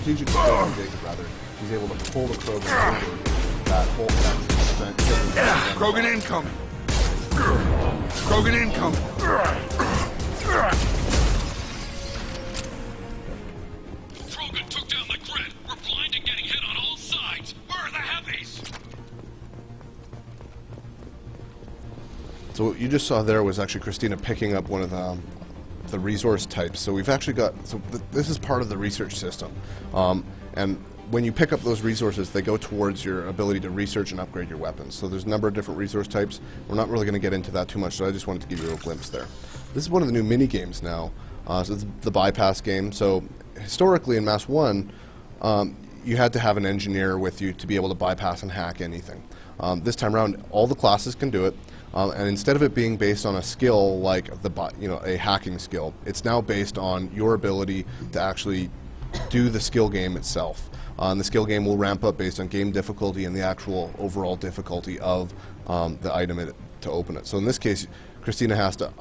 strategic progression dig, rather, he's able to pull the Krogan over that whole that Krogan incoming! Krogan incoming! Krogan took down the grid. We're blind and getting hit on all sides. Where are the heavies? So what you just saw there was actually Christina picking up one of the resource types. So we've actually got, this is part of the research system. And when you pick up those resources, they go towards your ability to research and upgrade your weapons. So there's a number of different resource types. We're not really going to get into that too much, so I just wanted to give you a glimpse there. This is one of the new mini games now. So it's the bypass game. So historically in Mass 1, you had to have an engineer with you to be able to bypass and hack anything. This time around, all the classes can do it. And instead of it being based on a skill like a hacking skill, it's now based on your ability to actually do the skill game itself. And the skill game will ramp up based on game difficulty and the actual overall difficulty of the item to open it. So in this case, Christina has to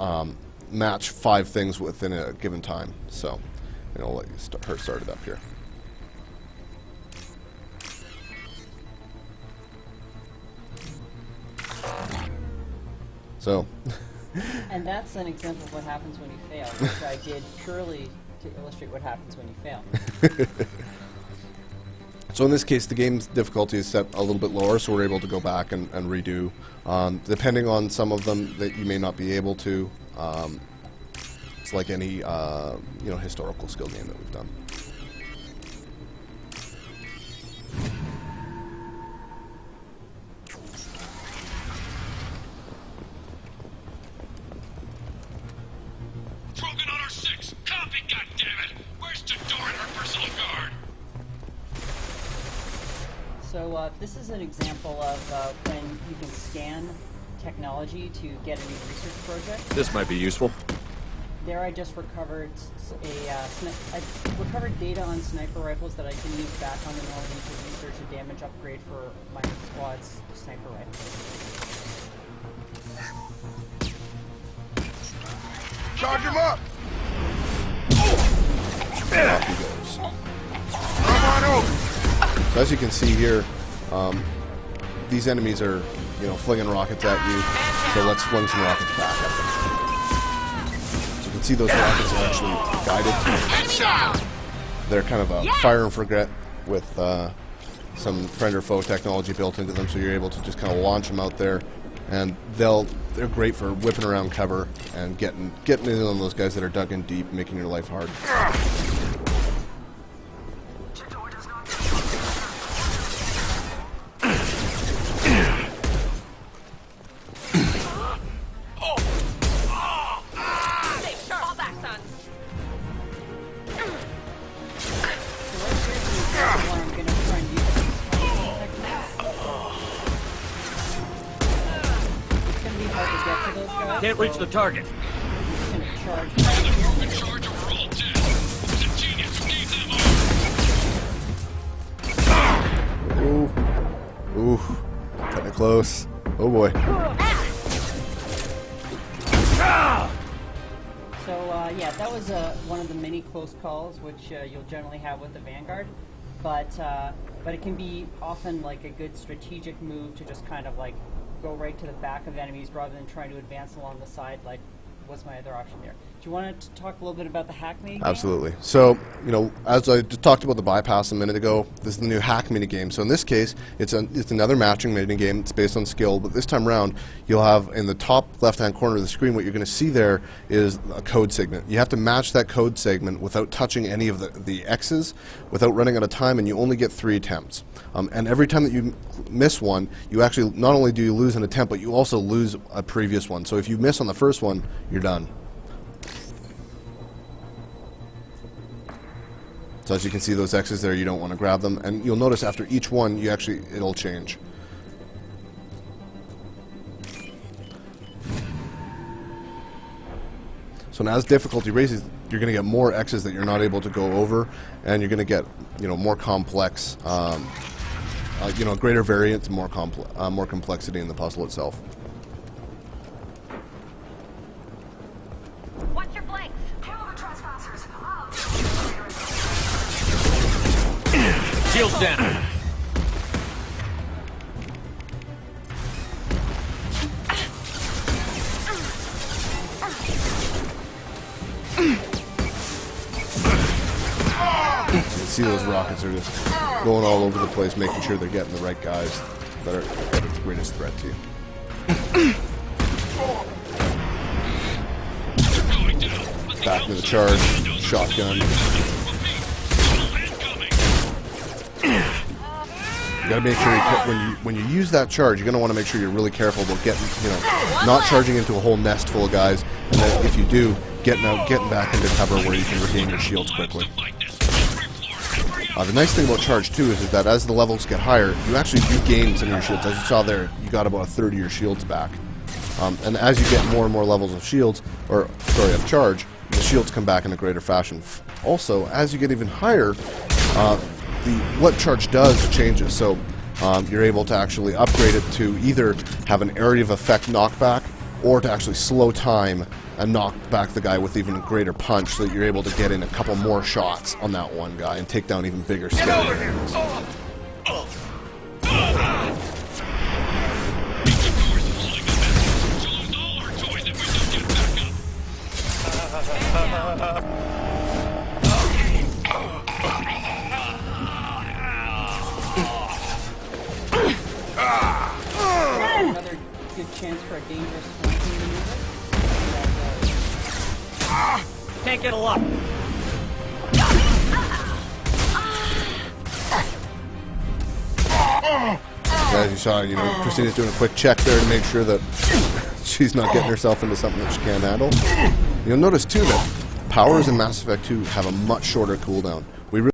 match 5 things within a given time. So, I'll let you her start it up here. So. And that's an example of what happens when you fail, which I did purely to illustrate what happens when you fail. So in this case, the game's difficulty is set a little bit lower, so we're able to go back and redo. Depending on some of them that you may not be able to, it's like any historical skill game that we've done. Krogan on our 6. Copy, goddammit. Where's Tador and her personal guard? So this is an example of when you can scan technology to get a new research project. This might be useful. There I just recovered I recovered data on sniper rifles that I can use back on the Normandy to research a damage upgrade for my squad's sniper rifles. Charge him up! Off he goes. Come on over! So as you can see here, these enemies are, flinging rockets at you. So let's fling some rockets back at them. So you can see those rockets are actually guided. They're kind of a fire and forget with some friend or foe technology built into them. So you're able to just kind of launch them out there, and they're great for whipping around cover and getting in on those guys that are dug in deep, making your life hard. Can't reach the target. Krogan charge over all 10. It's a genius who gave them all. Ooh, cutting it close. Oh boy. So yeah, that was one of the many close calls, which you'll generally have with the Vanguard, but it can be often like a good strategic move to just kind of like go right to the back of enemies rather than trying to advance along the side. Like, what's my other option there? Do you want to talk a little bit about the hack mini game? Absolutely. So, as I just talked about the bypass a minute ago, this is the new hack mini game. So in this case, it's another matching mini game. It's based on skill, but this time around, you'll have in the top left-hand corner of the screen, what you're going to see there is a code segment. You have to match that code segment without touching any of the X's, without running out of time, and you only get 3 attempts. And every time that you miss one, you actually, not only do you lose an attempt, but you also lose a previous one. So if you miss on the first one, you're done. So as you can see, those X's there, you don't want to grab them. And you'll notice after each one, it'll change. So now as difficulty raises, you're going to get more X's that you're not able to go over, and you're going to get, more complex, greater variance, more complexity in the puzzle itself. Watch your flanks. Kill the trespassers. Shields down. You can see those rockets are just going all over the place, making sure they're getting the right guys that are the greatest threat to you. Back into the charge, shotgun. You gotta make sure when you use that charge, you're gonna want to make sure you're really careful about getting, not charging into a whole nest full of guys, and then if you do, getting back into cover where you can regain your shields quickly. The nice thing about charge too is that as the levels get higher, you actually regain some of your shields. As you saw there, you got about a third of your shields back, and as you get more and more levels of shields, of charge, the shields come back in a greater fashion. Also, as you get even higher, what charge does changes. So you're able to actually upgrade it to either have an area of effect knockback, or to actually slow time and knock back the guy with even a greater punch, so that you're able to get in a couple more shots on that one guy and take down even bigger scary enemies. Another good chance for a dangerous flanking maneuver. Can't get a lock. As you saw, Christina's doing a quick check there to make sure that she's not getting herself into something that she can't handle. You'll notice too that powers in Mass Effect 2 have a much shorter cooldown. We